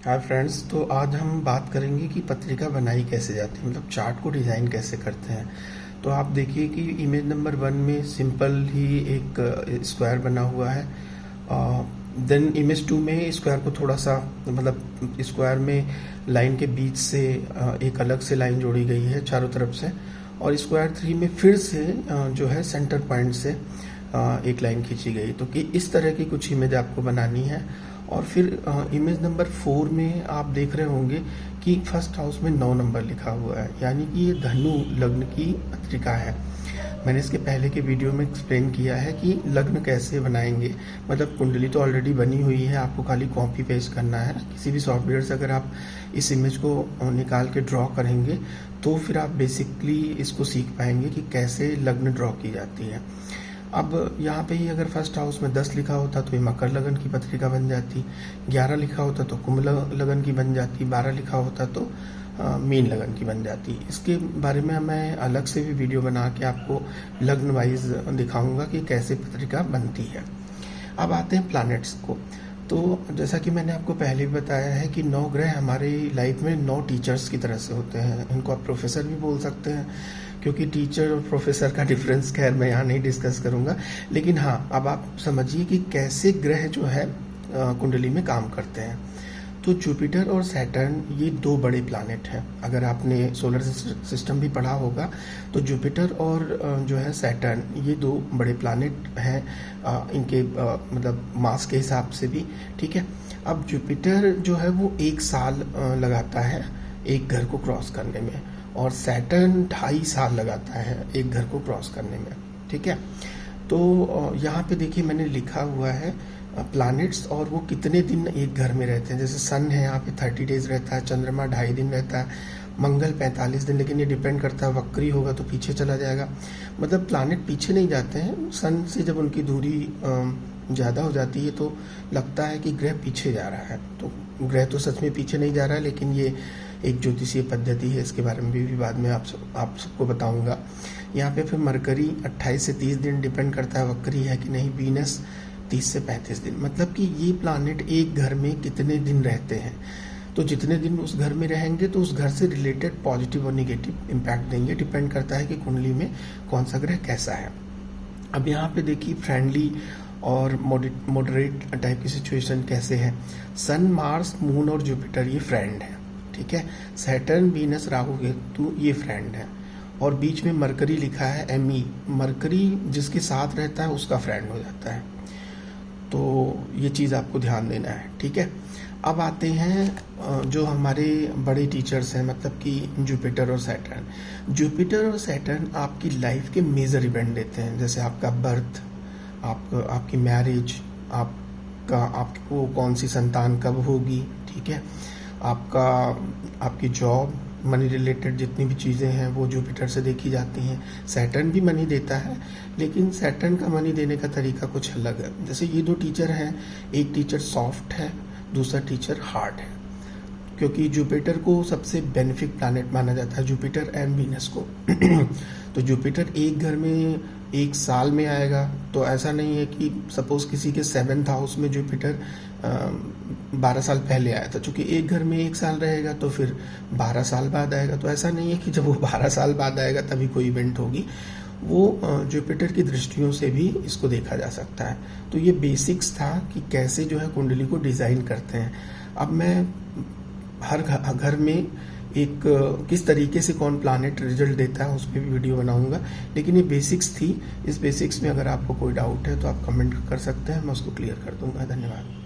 Hi friends, तो आज हम बात करेंगे कि पत्रिका बनाई कैसे जाती है, मतलब चार्ट को डिज़ाइन कैसे करते हैं। तो आप देखिए कि इमेज नंबर 1 में सिंपल ही एक स्क्वायर बना हुआ है। देन इमेज 2 में स्क्वायर को थोड़ा सा, मतलब स्क्वायर में लाइन के बीच से एक अलग से लाइन जोड़ी गई है चारों तरफ से, और स्क्वायर 3 में फिर से जो है सेंटर पॉइंट से एक लाइन खींची गई। तो कि इस तरह की कुछ इमेज आपको बनानी है। और फिर इमेज नंबर 4 में आप देख रहे होंगे कि फर्स्ट हाउस में 9 नंबर लिखा हुआ है, यानी कि ये धनु लग्न की पत्रिका है। मैंने इसके पहले के वीडियो में एक्सप्लेन किया है कि लग्न कैसे बनाएंगे। मतलब कुंडली तो ऑलरेडी बनी हुई है, आपको खाली कॉपी पेस्ट करना है। किसी भी सॉफ्टवेयर से अगर आप इस इमेज को निकाल के ड्रॉ करेंगे तो फिर आप बेसिकली इसको सीख पाएंगे कि कैसे लग्न ड्रॉ की जाती है। अब यहाँ पे ही अगर फर्स्ट हाउस में 10 लिखा होता तो ये मकर लगन की पत्रिका बन जाती, 11 लिखा होता तो कुंभ लगन की बन जाती, 12 लिखा होता तो मीन लगन की बन जाती। इसके बारे में मैं अलग से भी वीडियो बना के आपको लग्न वाइज दिखाऊंगा कि कैसे पत्रिका बनती है। अब आते हैं प्लैनेट्स को। तो जैसा कि मैंने आपको पहले भी बताया है कि 9 ग्रह हमारी लाइफ में 9 टीचर्स की तरह से होते हैं। इनको आप प्रोफेसर भी बोल सकते हैं, क्योंकि टीचर और प्रोफेसर का डिफरेंस खैर मैं यहाँ नहीं डिस्कस करूँगा। लेकिन हाँ, अब आप समझिए कि कैसे ग्रह जो है कुंडली में काम करते हैं। तो जुपिटर और सैटर्न ये 2 बड़े प्लैनेट हैं। अगर आपने सोलर सिस्टम भी पढ़ा होगा तो जुपिटर और जो है सैटर्न ये 2 बड़े प्लैनेट हैं, इनके मतलब मास के हिसाब से भी। ठीक है, अब जुपिटर जो है वो 1 साल लगाता है एक घर को क्रॉस करने में, और सैटर्न 2.5 साल लगाता है एक घर को क्रॉस करने में। ठीक है, तो यहाँ पे देखिए मैंने लिखा हुआ है प्लैनेट्स और वो कितने दिन एक घर में रहते हैं। जैसे सन है यहाँ पे 30 डेज रहता है, चंद्रमा 2.5 दिन रहता है, मंगल 45 दिन, लेकिन ये डिपेंड करता है वक्री होगा तो पीछे चला जाएगा। मतलब प्लैनेट पीछे नहीं जाते हैं, सन से जब उनकी दूरी ज़्यादा हो जाती है तो लगता है कि ग्रह पीछे जा रहा है। तो ग्रह तो सच में पीछे नहीं जा रहा है, लेकिन ये एक ज्योतिषीय पद्धति है, इसके बारे में भी बाद में आप सबको बताऊंगा। यहाँ पे फिर मरकरी 28 से 30 दिन डिपेंड करता है वक्री है कि नहीं, वीनस 30 से 35 दिन। मतलब कि ये प्लैनेट एक घर में कितने दिन रहते हैं, तो जितने दिन उस घर में रहेंगे तो उस घर से रिलेटेड पॉजिटिव और निगेटिव इम्पैक्ट देंगे। डिपेंड करता है कि कुंडली में कौन सा ग्रह कैसा है। अब यहाँ पे देखिए फ्रेंडली और मॉडरेट टाइप की सिचुएशन कैसे है। सन, मार्स, मून और जुपिटर ये फ्रेंड है। ठीक है, सैटर्न, वीनस, राहु, केतु ये फ्रेंड है, और बीच में मरकरी लिखा है एमी। मरकरी जिसके साथ रहता है उसका फ्रेंड हो जाता है। तो ये चीज़ आपको ध्यान देना है। ठीक है, अब आते हैं जो हमारे बड़े टीचर्स हैं, मतलब कि जुपिटर और सैटर्न। जुपिटर और सैटर्न आपकी लाइफ के मेजर इवेंट देते हैं, जैसे आपका बर्थ, आपकी मैरिज, आपको कौन सी संतान कब होगी। ठीक है, आपकी जॉब, मनी रिलेटेड जितनी भी चीज़ें हैं वो जुपिटर से देखी जाती हैं। सैटर्न भी मनी देता है, लेकिन सैटर्न का मनी देने का तरीका कुछ अलग है। जैसे ये 2 टीचर हैं, एक टीचर सॉफ्ट है, दूसरा टीचर हार्ड है, क्योंकि जुपिटर को सबसे बेनिफिक प्लैनेट माना जाता है, जुपिटर एंड वीनस को। तो जुपिटर एक घर में 1 साल में आएगा, तो ऐसा नहीं है कि सपोज किसी के 7th हाउस में जुपिटर 12 साल पहले आया था। चूंकि एक घर में 1 साल रहेगा तो फिर 12 साल बाद आएगा, तो ऐसा नहीं है कि जब वो 12 साल बाद आएगा तभी कोई इवेंट होगी। वो जुपिटर की दृष्टियों से भी इसको देखा जा सकता है। तो ये बेसिक्स था कि कैसे जो है कुंडली को डिज़ाइन करते हैं। अब मैं हर घर में एक किस तरीके से कौन प्लैनेट रिजल्ट देता है उस पर भी वीडियो बनाऊंगा, लेकिन ये बेसिक्स थी। इस बेसिक्स में अगर आपको कोई डाउट है तो आप कमेंट कर सकते हैं, मैं उसको क्लियर कर दूंगा। धन्यवाद।